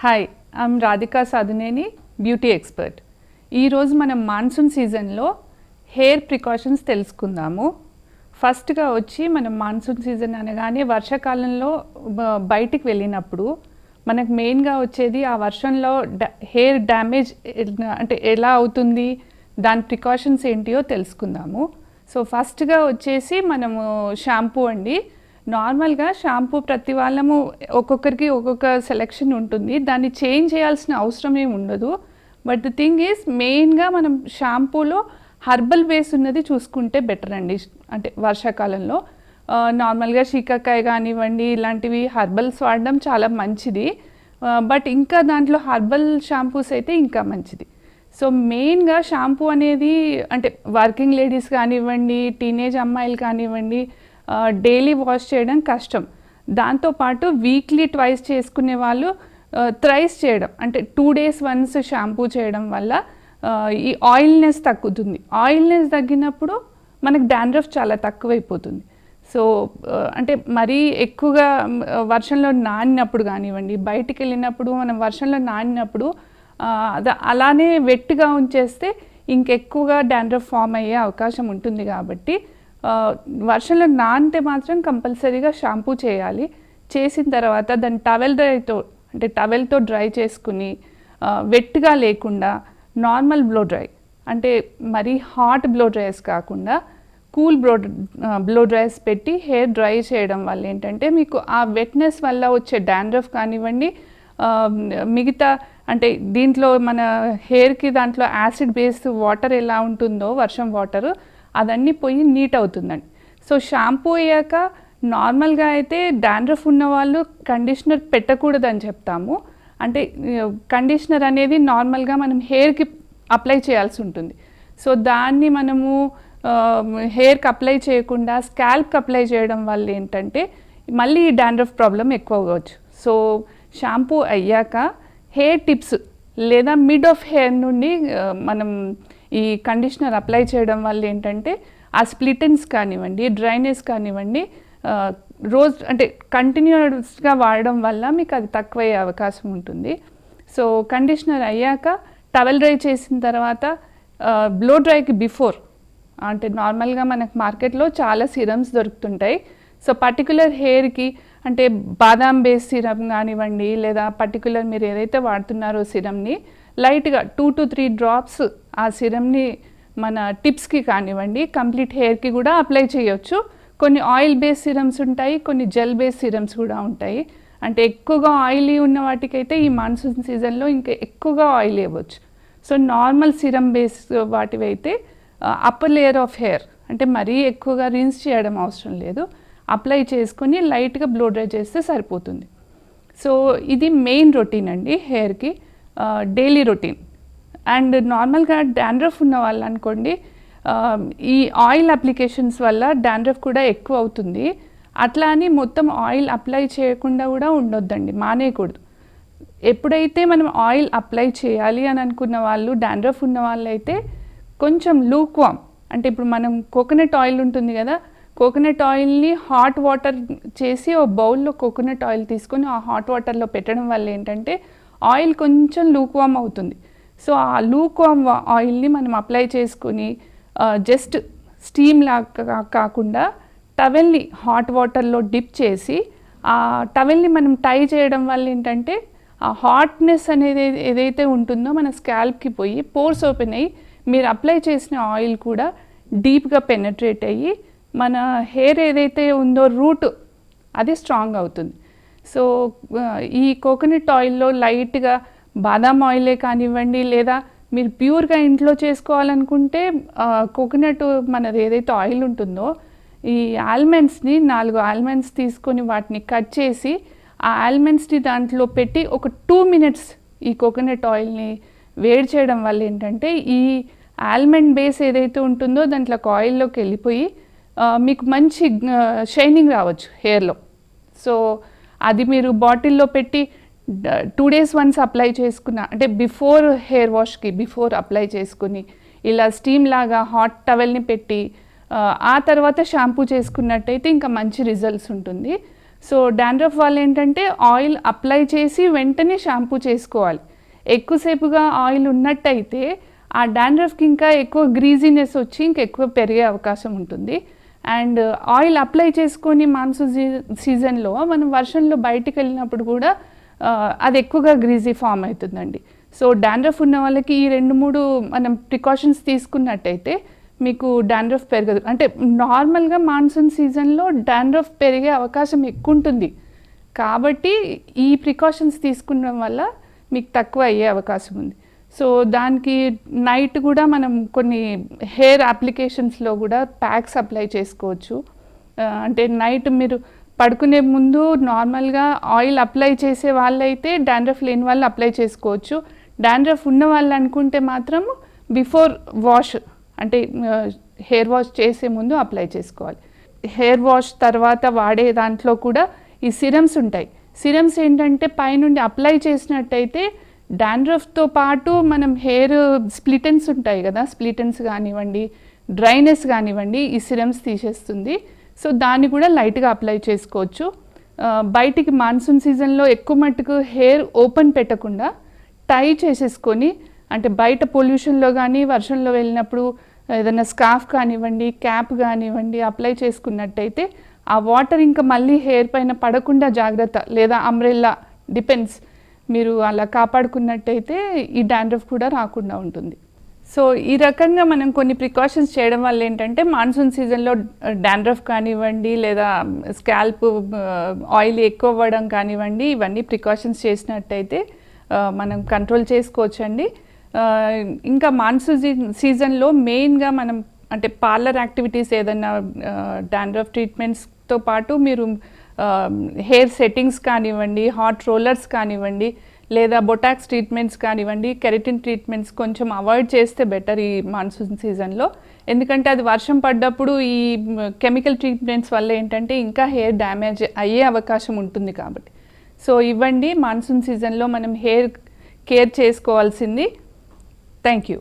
Hi, I'm Radhika Sadhuneni, beauty expert. ఈరోజు మనం monsoon సీజన్లో హెయిర్ ప్రికాషన్స్ తెలుసుకుందాము. ఫస్ట్గా వచ్చి మనం మాన్సూన్ సీజన్ అనగానే వర్షాకాలంలో బయటికి వెళ్ళినప్పుడు మనకు మెయిన్గా వచ్చేది ఆ వర్షంలో హెయిర్ డ్యామేజ్ అంటే ఎలా అవుతుంది, దాని ప్రికాషన్స్ ఏంటియో తెలుసుకుందాము. సో ఫస్ట్గా వచ్చేసి మనము షాంపూ అండి. నార్మల్గా షాంపూ ప్రతి వాళ్ళము ఒక్కొక్కరికి ఒక్కొక్క సెలెక్షన్ ఉంటుంది, దాన్ని చేంజ్ చేయాల్సిన అవసరం ఏమి ఉండదు. బట్ ద థింగ్ ఈజ్ మెయిన్గా మనం షాంపూలో హర్బల్ బేస్ ఉన్నది చూసుకుంటే బెటర్ అండి. అంటే వర్షాకాలంలో నార్మల్గా శీకాకాయ కానివ్వండి, ఇలాంటివి హర్బల్స్ వాడడం చాలా మంచిది. బట్ ఇంకా దాంట్లో హర్బల్ షాంపూస్ అయితే ఇంకా మంచిది. సో మెయిన్గా షాంపూ అనేది అంటే వర్కింగ్ లేడీస్ కానివ్వండి, టీనేజ్ అమ్మాయిలు కానివ్వండి, డైలీ వాష్ చేయడం కష్టం. దాంతోపాటు వీక్లీ ట్వైస్ చేసుకునే వాళ్ళు థ్రైస్ చేయడం అంటే 2 days వన్స్ షాంపూ చేయడం వల్ల ఈ ఆయిల్నెస్ తగ్గుతుంది. ఆయిల్నెస్ తగ్గినప్పుడు మనకు డాండ్రఫ్ చాలా తక్కువైపోతుంది. సో అంటే మరీ ఎక్కువగా వర్షంలో నానినప్పుడు కానివ్వండి, బయటికి వెళ్ళినప్పుడు మనం వర్షంలో నానినప్పుడు అలానే వెట్గా ఉంచేస్తే ఇంకెక్కువగా డాండ్రఫ్ ఫామ్ అయ్యే అవకాశం ఉంటుంది. కాబట్టి వర్షంలో నానితే మాత్రం కంపల్సరీగా షాంపూ చేయాలి. చేసిన తర్వాత దాన్ని టవెల్తో డ్రై చేసుకుని వెట్గా లేకుండా నార్మల్ బ్లో డ్రై అంటే మరీ హాట్ బ్లో డ్రైస్ కాకుండా కూల్ బ్లో డ్రైస్ పెట్టి హెయిర్ డ్రై చేయడం వల్ల ఏంటంటే మీకు ఆ వెట్నెస్ వల్ల వచ్చే డాండ్రఫ్ కానివ్వండి, మిగతా అంటే దీంట్లో మన హెయిర్కి దాంట్లో యాసిడ్ బేస్డ్ వాటర్ ఎలా ఉంటుందో వర్షం వాటరు అదన్నీ పోయి నీట్ అవుతుందండి. సో షాంపూ అయ్యాక నార్మల్గా అయితే డాండ్రఫ్ ఉన్న వాళ్ళు కండిషనర్ పెట్టకూడదని చెప్తాము. అంటే కండిషనర్ అనేది నార్మల్గా మనం హెయిర్కి అప్లై చేయాల్సి ఉంటుంది. సో దాన్ని మనము హెయిర్కి అప్లై చేయకుండా స్కాల్ప్కి అప్లై చేయడం వల్ల ఏంటంటే మళ్ళీ డాండ్రఫ్ ప్రాబ్లం ఎక్కువ అవ్వచ్చు. సో షాంపూ అయ్యాక హెయిర్ టిప్స్ లేదా మిడ్ ఆఫ్ హెయిర్ నుండి మనం ఈ కండిషనర్ అప్లై చేయడం వల్ల ఏంటంటే ఆ స్ప్లిటెన్స్ కానివ్వండి, డ్రైనెస్ కానివ్వండి, రోజు అంటే కంటిన్యూస్గా వాడడం వల్ల మీకు అది తక్కువయ్యే అవకాశం ఉంటుంది. సో కండిషనర్ అయ్యాక టవల్ డ్రై చేసిన తర్వాత బ్లో డ్రైకి బిఫోర్ అంటే నార్మల్గా మనకు మార్కెట్లో చాలా సిరమ్స్ దొరుకుతుంటాయి. సో పర్టికులర్ హెయిర్కి అంటే బాదాం బేస్ సిరమ్ కానివ్వండి, లేదా పర్టికులర్ మీరు ఏదైతే వాడుతున్నారో సిరమ్ని లైట్గా 2 to 3 drops ఆ సిరమ్ని మన టిప్స్కి కానివ్వండి, కంప్లీట్ హెయిర్కి కూడా అప్లై చేయొచ్చు. కొన్ని ఆయిల్ బేస్ సిరమ్స్ ఉంటాయి, కొన్ని జెల్ బేస్ సిరమ్స్ కూడా ఉంటాయి. అంటే ఎక్కువగా ఆయిలీ ఉన్న వాటికైతే ఈ మాన్సూన్ సీజన్లో ఇంకా ఎక్కువగా ఆయిల్ ఇవ్వచ్చు. సో నార్మల్ సిరమ్ బేస్ వాటివి అయితే అప్పర్ లేయర్ ఆఫ్ హెయిర్ అంటే మరీ ఎక్కువగా రిన్స్ చేయడం అవసరం లేదు, అప్లై చేసుకొని లైట్గా బ్లో డ్రై చేస్తే సరిపోతుంది. సో ఇది మెయిన్ రొటీన్ అండి హెయిర్కి, డైలీ రొటీన్. అండ్ నార్మల్గా డాండ్రఫ్ ఉన్న వాళ్ళు అనుకోండి, ఈ ఆయిల్ అప్లికేషన్స్ వల్ల డాండ్రఫ్ కూడా ఎక్కువ అవుతుంది. అట్లా అని మొత్తం ఆయిల్ అప్లై చేయకుండా కూడా ఉండొద్దండి, మానేయకూడదు. ఎప్పుడైతే మనం ఆయిల్ అప్లై చేయాలి అని అనుకున్న వాళ్ళు, డాండ్రఫ్ ఉన్న వాళ్ళు అయితే కొంచెం లూక్వామ్ అంటే ఇప్పుడు మనం కోకోనట్ ఆయిల్ ఉంటుంది కదా, కోకోనట్ ఆయిల్ని హాట్ వాటర్ చేసి ఓ బౌల్లో కోకోనట్ ఆయిల్ తీసుకొని ఆ హాట్ వాటర్లో పెట్టడం వల్ల ఏంటంటే ఆయిల్ కొంచెం లూక్వామ్ అవుతుంది. సో ఆ లూక్వామ్ ఆయిల్ని మనం అప్లై చేసుకుని జస్ట్ స్టీమ్ లాగా కాకుండా టవెల్ని హాట్ వాటర్లో డిప్ చేసి ఆ టవెల్ని మనం టై చేయడం వల్ల ఏంటంటే ఆ హాట్నెస్ అనేది ఏదైతే ఉంటుందో మన స్కాల్ప్కి పోయి పోర్స్ ఓపెన్ అయ్యి మీరు అప్లై చేసిన ఆయిల్ కూడా డీప్గా పెనట్రేట్ అయ్యి మన హెయిర్ ఏదైతే ఉందో రూట్ అది స్ట్రాంగ్ అవుతుంది. సో ఈ కోకోనట్ ఆయిల్లో లైట్గా బాదాం ఆయిలే కానివ్వండి, లేదా మీరు ప్యూర్గా ఇంట్లో చేసుకోవాలనుకుంటే కోకోనట్ మనది ఏదైతే ఆయిల్ ఉంటుందో ఈ ఆల్మండ్స్ని 4 ఆల్మండ్స్ తీసుకొని వాటిని కట్ చేసి ఆ ఆల్మండ్స్ని దాంట్లో పెట్టి ఒక 2 minutes ఈ కోకోనట్ ఆయిల్ని వేడి చేయడం వల్ల ఏంటంటే ఈ ఆల్మండ్ బేస్ ఏదైతే ఉంటుందో దాంట్లో ఆయిల్లోకి వెళ్ళిపోయి మీకు మంచి షైనింగ్ రావచ్చు హెయిర్లో. సో అది మీరు బాటిల్లో పెట్టి 2 days వన్స్ అప్లై చేసుకున్న అంటే బిఫోర్ హెయిర్ వాష్కి బిఫోర్ అప్లై చేసుకుని ఇలా స్టీమ్ లాగా హాట్ టవెల్ని పెట్టి ఆ తర్వాత షాంపూ చేసుకున్నట్టయితే ఇంకా మంచి రిజల్ట్స్ ఉంటుంది. సో డాండ్రఫ్ వాళ్ళు ఏంటంటే ఆయిల్ అప్లై చేసి వెంటనే షాంపూ చేసుకోవాలి. ఎక్కువసేపుగా ఆయిల్ ఉన్నట్టయితే ఆ డాండ్రఫ్కి ఇంకా ఎక్కువ గ్రీజీనెస్ వచ్చి ఇంకా ఎక్కువ పెరిగే అవకాశం ఉంటుంది. అండ్ ఆయిల్ అప్లై చేసుకొని మాన్సూన్ సీజన్లో మనం వర్షంలో బయటికి వెళ్ళినప్పుడు కూడా అది ఎక్కువగా గ్రీజీ ఫామ్ అవుతుందండి. సో డాండ్రఫ్ ఉన్న వాళ్ళకి ఈ 2-3 మనం ప్రికాషన్స్ తీసుకున్నట్టయితే మీకు డాండ్రఫ్ పెరగదు. అంటే నార్మల్గా మాన్సూన్ సీజన్లో డాండ్రఫ్ పెరిగే అవకాశం ఎక్కువ ఉంటుంది కాబట్టి ఈ ప్రికాషన్స్ తీసుకున్న వల్ల మీకు తక్కువ అయ్యే అవకాశం ఉంది. సో దానికి నైట్ కూడా మనం కొన్ని హెయిర్ అప్లికేషన్స్లో కూడా ప్యాక్స్ అప్లై చేసుకోవచ్చు. అంటే నైట్ మీరు పడుకునే ముందు నార్మల్గా ఆయిల్ అప్లై చేసే వాళ్ళైతే డాండ్రఫ్ లేని వాళ్ళు అప్లై చేసుకోవచ్చు. డాండ్రఫ్ ఉన్న వాళ్ళు అనుకుంటే మాత్రం బిఫోర్ వాష్ అంటే హెయిర్ వాష్ చేసే ముందు అప్లై చేసుకోవాలి. హెయిర్ వాష్ తర్వాత వాడే దాంట్లో కూడా ఈ సిరమ్స్ ఉంటాయి. సిరమ్స్ ఏంటంటే పైనుండి అప్లై చేసినట్టయితే డాండ్రఫ్తో పాటు మనం హెయిర్ స్ప్లిటెన్స్ ఉంటాయి కదా, స్ప్లిటెన్స్ కానివ్వండి, డ్రైనెస్ కానివ్వండి, ఈ సిరమ్స్ తీసేస్తుంది. సో దాన్ని కూడా లైట్గా అప్లై చేసుకోవచ్చు. బయటికి మాన్సూన్ సీజన్లో ఎక్కువ మట్టుకు హెయిర్ ఓపెన్ పెట్టకుండా టై చేసేసుకొని, అంటే బయట పొల్యూషన్లో కానీ వర్షంలో వెళ్ళినప్పుడు ఏదైనా స్కార్ఫ్ కానివ్వండి, క్యాప్ కానివ్వండి అప్లై చేసుకున్నట్టయితే ఆ వాటర్ ఇంకా మళ్ళీ హెయిర్ పైన పడకుండా జాగ్రత్త, లేదా అంబ్రెల్లా డిపెండ్స్, మీరు అలా కాపాడుకున్నట్టయితే ఈ డాండ్రఫ్ కూడా రాకుండా ఉంటుంది. సో ఈ రకంగా మనం కొన్ని ప్రికాషన్స్ చేయడం వల్ల ఏంటంటే మాన్సూన్ సీజన్లో డాండ్రఫ్ కానివ్వండి, లేదా స్కాల్ప్ ఆయిల్ ఎక్కువ అవ్వడం కానివ్వండి, ఇవన్నీ ప్రికాషన్స్ చేసినట్టయితే మనం కంట్రోల్ చేసుకోవచ్చండి. ఇంకా మాన్సూన్ సీజన్లో మెయిన్గా మనం అంటే పార్లర్ యాక్టివిటీస్ ఏదైనా డాండ్రఫ్ ట్రీట్మెంట్స్తో పాటు మీరు హెయిర్ సెట్టింగ్స్ కానివ్వండి, హాట్ రోలర్స్ కానివ్వండి, లేదా బొటాక్స్ ట్రీట్మెంట్స్ కానివ్వండి, కెరటిన్ ట్రీట్మెంట్స్ కొంచెం అవాయిడ్ చేస్తే బెటర్ ఈ మాన్సూన్ సీజన్లో. ఎందుకంటే అది వర్షం పడ్డప్పుడు ఈ కెమికల్ ట్రీట్మెంట్స్ వల్ల ఏంటంటే ఇంకా హెయిర్ డ్యామేజ్ అయ్యే అవకాశం ఉంటుంది కాబట్టి. సో ఇవ్వండి మాన్సూన్ సీజన్లో మనం హెయిర్ కేర్ చేసుకోవాల్సింది. Thank you.